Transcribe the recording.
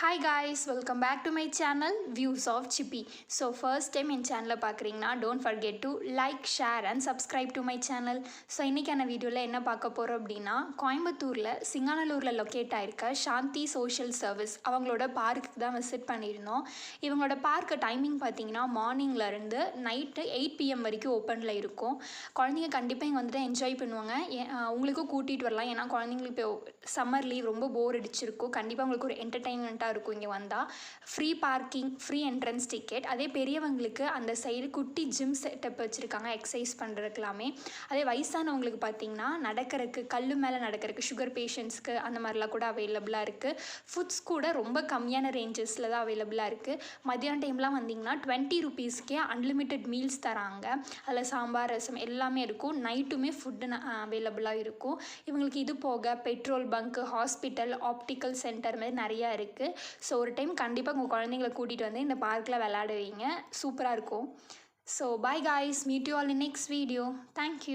Hi guys, welcome back to my channel Views of Chippy. So first time என் சேனலை பார்க்குறீங்கன்னா don't forget to like, share and subscribe to my channel. So இன்றைக்கான வீடியோவில் என்ன பார்க்க போகிறோம் அப்படின்னா கோயம்புத்தூரில் சிங்கானல்லூரில் லொக்கேட் ஆகிருக்க சாந்தி சோஷியல் சர்வீஸ் அவங்களோட பார்க்குக்கு தான் விசிட் பண்ணியிருந்தோம். இவங்களோட பார்க்கு டைமிங் பார்த்தீங்கன்னா மார்னிங்லேருந்து நைட்டு 8 PM வரைக்கும் ஓப்பனில் இருக்கும். குழந்தைங்க கண்டிப்பாக இங்கே வந்துட்டு என்ஜாய் பண்ணுவாங்க. உங்களுக்கும் கூட்டிகிட்டு வரலாம். ஏன்னா குழந்தைங்களுக்கு இப்போ சம்மர் லீவ் ரொம்ப போர் அடிச்சிருக்கும். கண்டிப்பாக உங்களுக்கு ஒரு என்டர்டெயின்மெண்ட்டாக இருக்கும். இங்கே வந்தால் free parking, free entrance ticket. அதே பெரியவங்களுக்கு அந்த சைடு குட்டி ஜிம் செட்டப் வச்சுருக்காங்க எக்ஸசைஸ் பண்ணுறதுக்கெல்லாமே. அதே வயசானவங்களுக்கு பார்த்தீங்கன்னா நடக்கிறதுக்கு கல் மேலே நடக்கிறதுக்கு சுகர் பேஷண்ட்ஸ்க்கு அந்த மாதிரிலாம் கூட அவைலபிளாக இருக்குது. ஃபுட்ஸ் கூட ரொம்ப கம்மியான ரேஞ்சஸில் தான் அவைலபிளாக இருக்குது. மத்தியான டைம்லாம் வந்திங்கன்னா 20 rupeesக்கே அன்லிமிட்டெட் மீல்ஸ் தராங்க. அதில் சாம்பார், ரசம் எல்லாமே இருக்கும். நைட்டுமே ஃபுட்டு அவைலபிளாக இருக்கும். இவங்களுக்கு இது போக petrol bunk, hospital, optical centre மாதிரி நிறையா இருக்குது. ஸோ ஒரு டைம் கண்டிப்பாக உங்கள் குழந்தைங்களை கூட்டிகிட்டு வந்து இந்த பார்க்கில் விளையாடுவீங்க. சூப்பராக இருக்கும். So bye guys, meet you all in next video. Thank you.